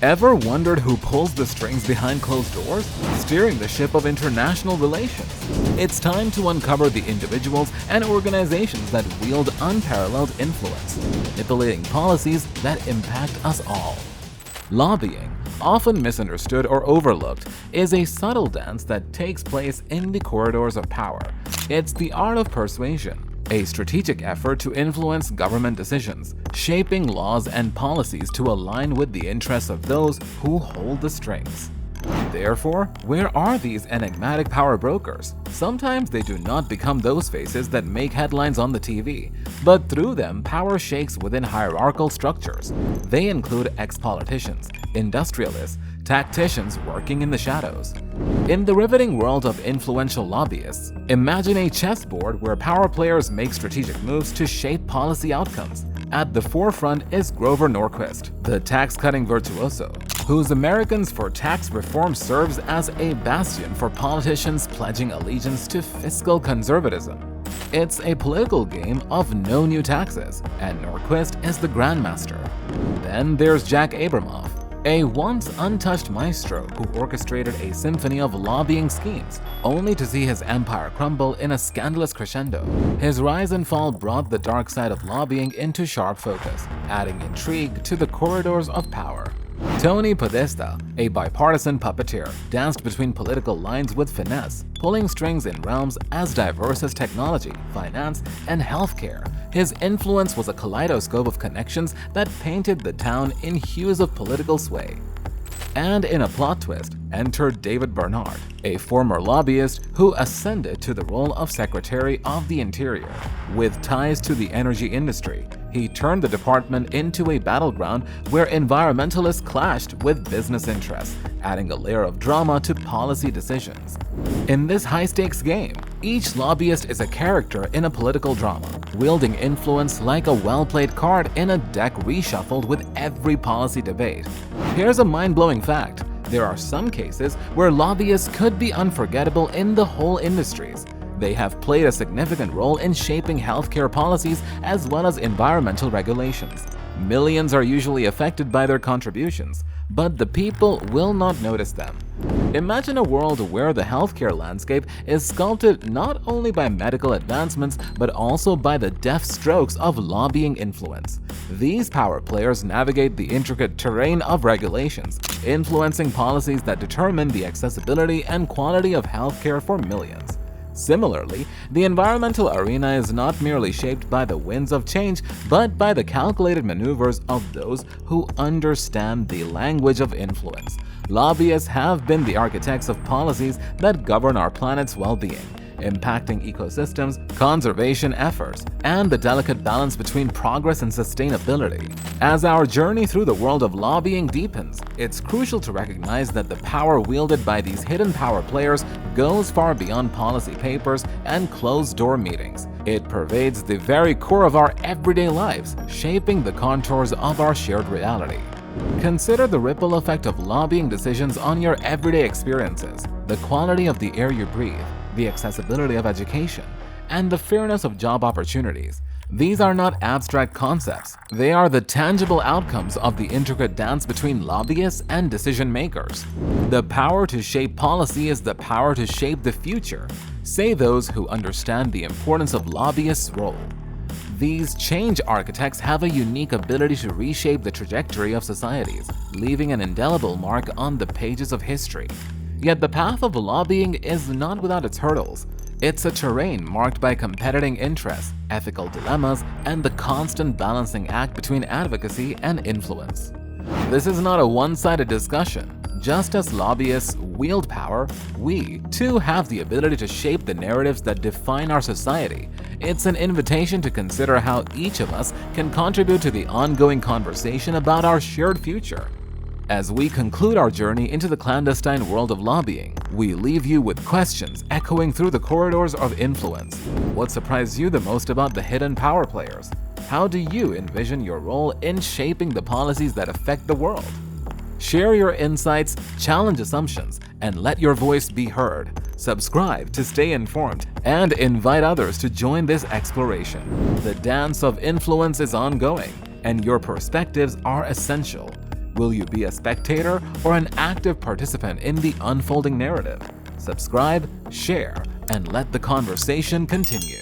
Ever wondered who pulls the strings behind closed doors, steering the ship of international relations? It's time to uncover the individuals and organizations that wield unparalleled influence, manipulating policies that impact us all. Lobbying, often misunderstood or overlooked, is a subtle dance that takes place in the corridors of power. It's the art of persuasion, a strategic effort to influence government decisions, shaping laws and policies to align with the interests of those who hold the strings. Therefore, where are these enigmatic power brokers? Sometimes they do not become those faces that make headlines on the TV, but through them, power shakes within hierarchical structures. They include ex-politicians, industrialists, tacticians working in the shadows. In the riveting world of influential lobbyists, imagine a chessboard where power players make strategic moves to shape policy outcomes. At the forefront is Grover Norquist, the tax-cutting virtuoso, whose Americans for Tax Reform serves as a bastion for politicians pledging allegiance to fiscal conservatism. It's a political game of no new taxes, and Norquist is the grandmaster. Then there's Jack Abramoff, a once untouched maestro who orchestrated a symphony of lobbying schemes, only to see his empire crumble in a scandalous crescendo. His rise and fall brought the dark side of lobbying into sharp focus, adding intrigue to the corridors of power. Tony Podesta, a bipartisan puppeteer, danced between political lines with finesse, pulling strings in realms as diverse as technology, finance, and healthcare. His influence was a kaleidoscope of connections that painted the town in hues of political sway. And in a plot twist, entered David Bernard, a former lobbyist who ascended to the role of Secretary of the Interior. With ties to the energy industry, he turned the department into a battleground where environmentalists clashed with business interests, adding a layer of drama to policy decisions. In this high-stakes game, each lobbyist is a character in a political drama, wielding influence like a well-played card in a deck reshuffled with every policy debate. Here's a mind-blowing fact. There are some cases where lobbyists could be unforgettable in the whole industries. They have played a significant role in shaping healthcare policies as well as environmental regulations. Millions are usually affected by their contributions, but the people will not notice them. Imagine a world where the healthcare landscape is sculpted not only by medical advancements but also by the deft strokes of lobbying influence. These power players navigate the intricate terrain of regulations, influencing policies that determine the accessibility and quality of healthcare for millions. Similarly, the environmental arena is not merely shaped by the winds of change, but by the calculated maneuvers of those who understand the language of influence. Lobbyists have been the architects of policies that govern our planet's well-being, impacting ecosystems, conservation efforts, and the delicate balance between progress and sustainability. As our journey through the world of lobbying deepens, it's crucial to recognize that the power wielded by these hidden power players goes far beyond policy papers and closed-door meetings. It pervades the very core of our everyday lives, shaping the contours of our shared reality. Consider the ripple effect of lobbying decisions on your everyday experiences, the quality of the air you breathe, the accessibility of education, and the fairness of job opportunities. These are not abstract concepts. They are the tangible outcomes of the intricate dance between lobbyists and decision makers. The power to shape policy is the power to shape the future, say those who understand the importance of lobbyists' role. These change architects have a unique ability to reshape the trajectory of societies, leaving an indelible mark on the pages of history. Yet the path of lobbying is not without its hurdles. It's a terrain marked by competing interests, ethical dilemmas, and the constant balancing act between advocacy and influence. This is not a one-sided discussion. Just as lobbyists wield power, we, too, have the ability to shape the narratives that define our society. It's an invitation to consider how each of us can contribute to the ongoing conversation about our shared future. As we conclude our journey into the clandestine world of lobbying, we leave you with questions echoing through the corridors of influence. What surprised you the most about the hidden power players? How do you envision your role in shaping the policies that affect the world? Share your insights, challenge assumptions, and let your voice be heard. Subscribe to stay informed and invite others to join this exploration. The dance of influence is ongoing, and your perspectives are essential. Will you be a spectator or an active participant in the unfolding narrative? Subscribe, share, and let the conversation continue.